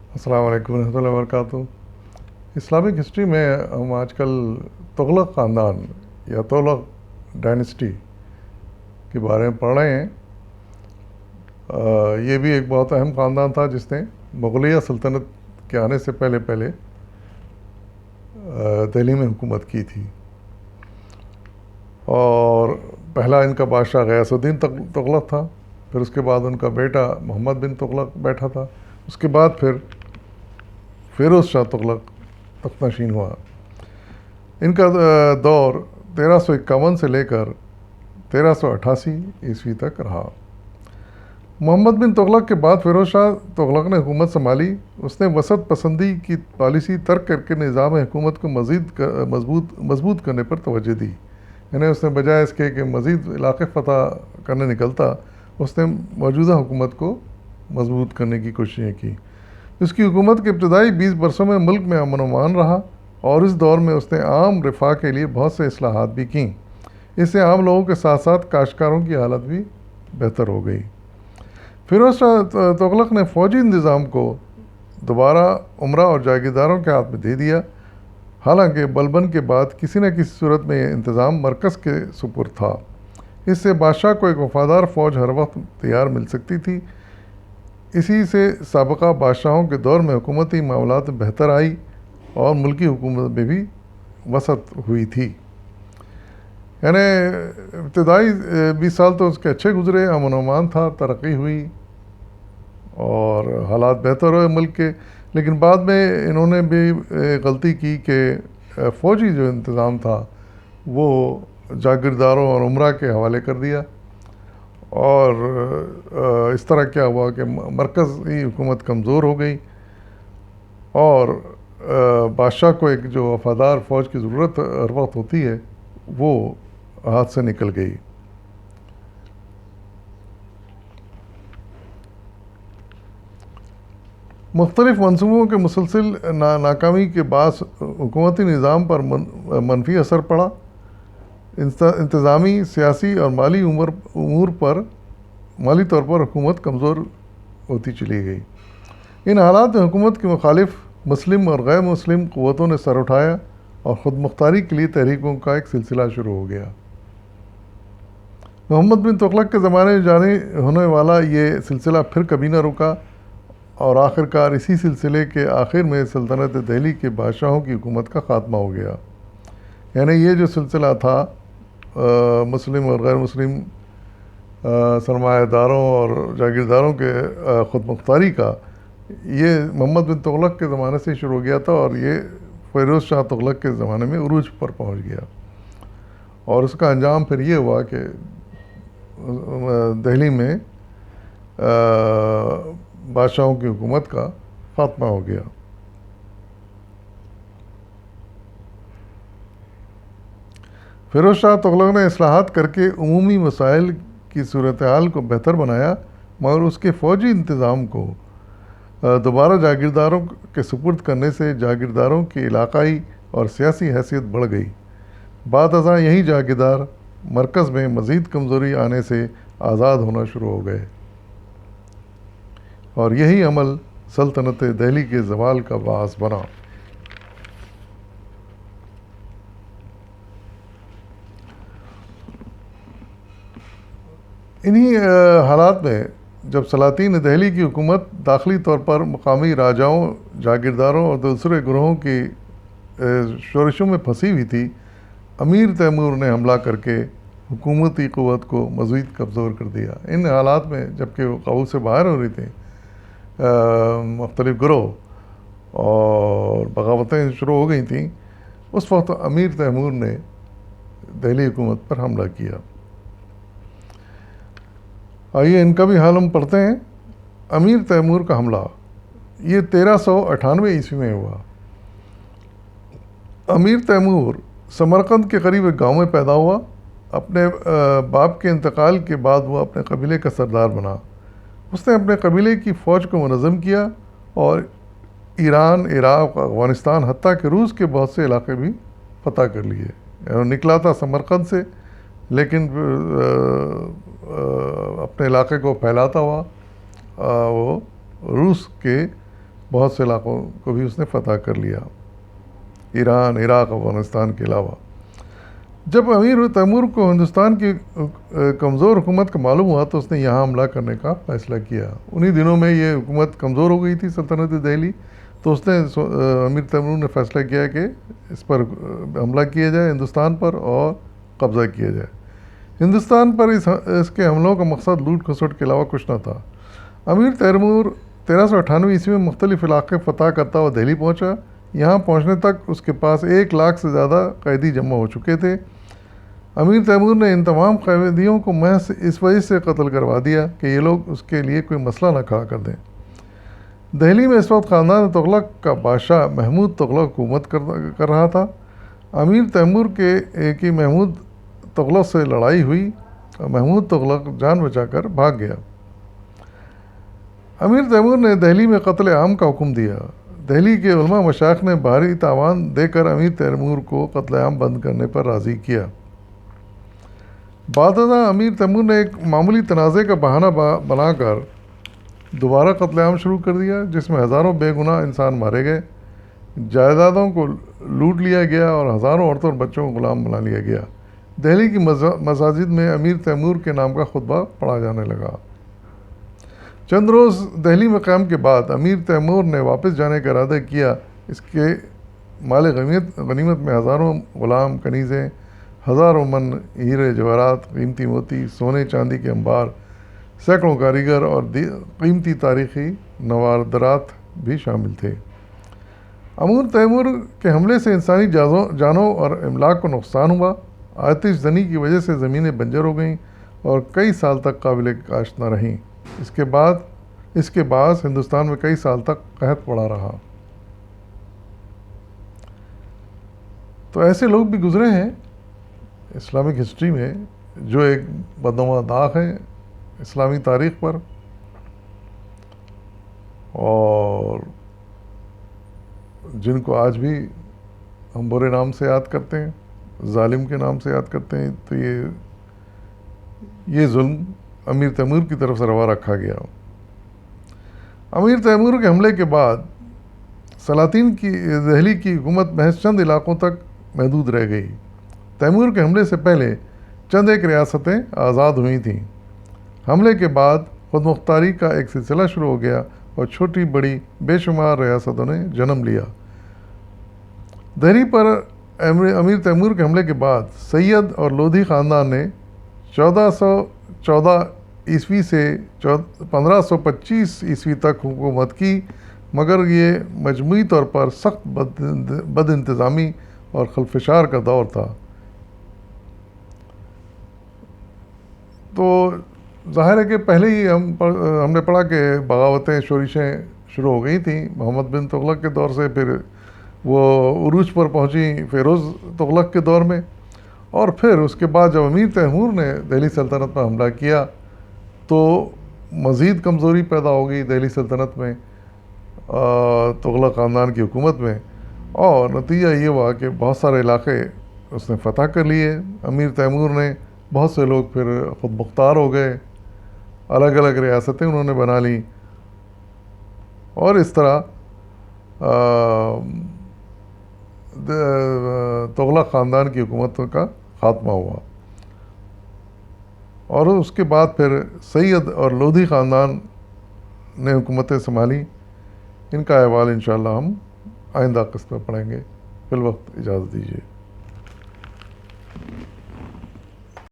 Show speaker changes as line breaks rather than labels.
السلام علیکم ورحمۃ اللہ وبرکاتہ۔ اسلامک ہسٹری میں ہم آج کل تغلق خاندان یا تغلق ڈائنسٹی کے بارے میں پڑھ رہے ہیں۔ یہ بھی ایک بہت اہم خاندان تھا جس نے مغلیہ سلطنت کے آنے سے پہلے دہلی میں حکومت کی تھی، اور پہلا ان کا بادشاہ غیاث الدین تغلق تھا، پھر اس کے بعد ان کا بیٹا محمد بن تغلق بیٹھا تھا، اس کے بعد پھر فیروز شاہ تغلق تخت نشین ہوا۔ ان کا دور 1351 سے لے کر 1388 عیسوی تک رہا۔ محمد بن تغلق کے بعد فیروز شاہ تغلق نے حکومت سنبھالی۔ اس نے وسط پسندی کی پالیسی ترک کر کے نظام حکومت کو مزید مضبوط کرنے پر توجہ دی، یعنی اس نے بجائے اس کے کہ مزید علاقے فتح کرنے نکلتا، اس نے موجودہ حکومت کو مضبوط کرنے کی کوششیں کی۔ اس کی حکومت کے ابتدائی 20 برسوں میں ملک میں امن و امان رہا، اور اس دور میں اس نے عام رفاہ کے لیے بہت سے اصلاحات بھی کیں۔ اس سے عام لوگوں کے ساتھ ساتھ کاشتکاروں کی حالت بھی بہتر ہو گئی۔ فیروز شاہ تغلق نے فوجی انتظام کو دوبارہ عمرہ اور جاگیرداروں کے ہاتھ میں دے دیا، حالانکہ بلبن کے بعد کسی نہ کسی صورت میں یہ انتظام مرکز کے سپرد تھا۔ اس سے بادشاہ کو ایک وفادار فوج ہر وقت تیار مل سکتی تھی۔ اسی سے سابقہ بادشاہوں کے دور میں حکومتی معاملات میں بہتر آئی اور ملکی حکومت میں بھی وسعت ہوئی تھی۔ یعنی ابتدائی 20 سال تو اس کے اچھے گزرے، امن و امان تھا، ترقی ہوئی اور حالات بہتر ہوئے ملک کے، لیکن بعد میں انہوں نے بھی غلطی کی کہ فوجی جو انتظام تھا وہ جاگیرداروں اور عمرہ کے حوالے کر دیا، اور اس طرح کیا ہوا کہ مرکزی حکومت کمزور ہو گئی، اور بادشاہ کو ایک جو وفادار فوج کی ضرورت ہر وقت ہوتی ہے وہ ہاتھ سے نکل گئی۔ مختلف منصوبوں کے مسلسل ناکامی کے باعث حکومتی نظام پر منفی اثر پڑا۔ انتظامی، سیاسی اور مالی امور پر مالی طور پر حکومت کمزور ہوتی چلی گئی۔ ان حالات میں حکومت کے مخالف مسلم اور غیر مسلم قوتوں نے سر اٹھایا، اور خود مختاری کے لیے تحریکوں کا ایک سلسلہ شروع ہو گیا۔ محمد بن تغلق کے زمانے میں جاری ہونے والا یہ سلسلہ پھر کبھی نہ رکا، اور آخرکار اسی سلسلے کے آخر میں سلطنت دہلی کے بادشاہوں کی حکومت کا خاتمہ ہو گیا۔ یعنی یہ جو سلسلہ تھا مسلم اور غیر مسلم سرمایہ داروں اور جاگیرداروں کے خود مختاری کا، یہ محمد بن تغلق کے زمانے سے شروع ہو گیا تھا، اور یہ فیروز شاہ تغلق کے زمانے میں عروج پر پہنچ گیا، اور اس کا انجام پھر یہ ہوا کہ دہلی میں بادشاہوں کی حکومت کا خاتمہ ہو گیا۔ فیروز شاہ تغلق نے اصلاحات کر کے عمومی مسائل کی صورتحال کو بہتر بنایا، مگر اس کے فوجی انتظام کو دوبارہ جاگیرداروں کے سپرد کرنے سے جاگیرداروں کی علاقائی اور سیاسی حیثیت بڑھ گئی۔ بعد ازاں یہی جاگیردار مرکز میں مزید کمزوری آنے سے آزاد ہونا شروع ہو گئے، اور یہی عمل سلطنت دہلی کے زوال کا باعث بنا۔ انہی حالات میں جب سلاطین دہلی کی حکومت داخلی طور پر مقامی راجاؤں، جاگیرداروں اور دوسرے گروہوں کی شورشوں میں پھنسی ہوئی تھی، امیر تیمور نے حملہ کر کے حکومتی قوت کو مزید کمزور کر دیا۔ ان حالات میں جبکہ وہ قابو سے باہر ہو رہی تھیں، مختلف گروہ اور بغاوتیں شروع ہو گئی تھیں، اس وقت امیر تیمور نے دہلی حکومت پر حملہ کیا۔ آئیے ان کا بھی حال ہم پڑھتے ہیں۔ امیر تیمور کا حملہ یہ 1398 عیسوی میں ہوا۔ امیر تیمور سمرقند کے قریب ایک گاؤں میں پیدا ہوا۔ اپنے باپ کے انتقال کے بعد وہ اپنے قبیلے کا سردار بنا۔ اس نے اپنے قبیلے کی فوج کو منظم کیا اور ایران، عراق، افغانستان، حتیٰ کہ روس کے بہت سے علاقے بھی فتح کر لیے۔ یعنی نکلا تھا سمرقند سے، لیکن اپنے علاقے کو پھیلاتا ہوا وہ روس کے بہت سے علاقوں کو بھی اس نے فتح کر لیا، ایران، عراق، افغانستان کے علاوہ۔ جب امیر تیمور کو ہندوستان کی کمزور حکومت کا معلوم ہوا تو اس نے یہاں حملہ کرنے کا فیصلہ کیا۔ انہی دنوں میں یہ حکومت کمزور ہو گئی تھی، سلطنت دہلی، تو اس نے امیر تیمور نے فیصلہ کیا کہ اس پر حملہ کیا جائے، ہندوستان پر، اور قبضہ کیا جائے ہندوستان پر۔ اس کے حملوں کا مقصد لوٹ کھسوٹ کے علاوہ کچھ نہ تھا۔ امیر تیمور 1398 عیسوی میں مختلف علاقے فتح کرتا ہوا دہلی پہنچا۔ یہاں پہنچنے تک اس کے پاس 1 لاکھ سے زیادہ قیدی جمع ہو چکے تھے۔ امیر تیمور نے ان تمام قیدیوں کو محض اس وجہ سے قتل کروا دیا کہ یہ لوگ اس کے لیے کوئی مسئلہ نہ کھڑا کر دیں۔ دہلی میں اس وقت خاندان تغلق کا بادشاہ محمود تغلق حکومت کر رہا تھا۔ امیر تیمور کی محمود تغلق سے لڑائی ہوئی اور محمود تغلق جان بچا کر بھاگ گیا۔ امیر تیمور نے دہلی میں قتل عام کا حکم دیا۔ دہلی کے علماء مشائخ نے بھاری تعاون دے کر امیر تیمور کو قتل عام بند کرنے پر راضی کیا۔ بعد ازاں امیر تیمور نے ایک معمولی تنازع کا بہانہ بنا کر دوبارہ قتل عام شروع کر دیا، جس میں ہزاروں بے گناہ انسان مارے گئے، جائیدادوں کو لوٹ لیا گیا اور ہزاروں عورتوں اور بچوں کو غلام بنا لیا گیا۔ دہلی کی مساجد میں امیر تیمور کے نام کا خطبہ پڑھا جانے لگا۔ چند روز دہلی میں قیام کے بعد امیر تیمور نے واپس جانے کا ارادہ کیا۔ اس کے مال غنیمت میں ہزاروں غلام، کنیزیں، ہزاروں من ہیرے جواہرات، قیمتی موتی، سونے چاندی کے انبار، سینکڑوں کاریگر اور قیمتی تاریخی نوادرات بھی شامل تھے۔ امیر تیمور کے حملے سے انسانی جانوں اور املاک کو نقصان ہوا۔ آتش زنی کی وجہ سے زمینیں بنجر ہو گئیں اور کئی سال تک قابل کاشت نہ رہیں۔ اس کے باعث ہندوستان میں کئی سال تک قحط پڑا رہا۔ تو ایسے لوگ بھی گزرے ہیں اسلامک ہسٹری میں جو ایک بدنما داغ ہیں اسلامی تاریخ پر، اور جن کو آج بھی ہم برے نام سے یاد کرتے ہیں، ظالم کے نام سے یاد کرتے ہیں۔ تو یہ ظلم امیر تیمور کی طرف سے روا رکھا گیا۔ امیر تیمور کے حملے کے بعد سلاطین کی دہلی کی حکومت محض چند علاقوں تک محدود رہ گئی۔ تیمور کے حملے سے پہلے چند ایک ریاستیں آزاد ہوئی تھیں۔ حملے کے بعد خود مختاری کا ایک سلسلہ شروع ہو گیا اور چھوٹی بڑی بے شمار ریاستوں نے جنم لیا۔ دہلی پر امیر تیمور کے حملے کے بعد سید اور لودھی خاندان نے 1414 عیسوی سے 1525 عیسوی تک حکومت کی، مگر یہ مجموعی طور پر سخت بد انتظامی اور خلفشار کا دور تھا۔ تو ظاہر ہے کہ پہلے ہی ہم نے پڑھا کہ بغاوتیں، شورشیں شروع ہو گئی تھیں محمد بن تغلق کے دور سے، پھر وہ عروج پر پہنچی فیروز تغلق کے دور میں، اور پھر اس کے بعد جب امیر تیمور نے دہلی سلطنت پر حملہ کیا تو مزید کمزوری پیدا ہو گئی دہلی سلطنت میں، تغلق خاندان کی حکومت میں، اور نتیجہ یہ ہوا کہ بہت سارے علاقے اس نے فتح کر لیے امیر تیمور نے۔ بہت سے لوگ پھر خود مختار ہو گئے، الگ الگ ریاستیں انہوں نے بنا لیں، اور اس طرح تغلق خاندان کی حکومت کا خاتمہ ہوا۔ اور اس کے بعد پھر سید اور لودھی خاندان نے حکومتیں سنبھالی۔ ان کا احوال انشاءاللہ ہم آئندہ قسط میں پڑھیں گے۔ فی الوقت اجازت دیجیے۔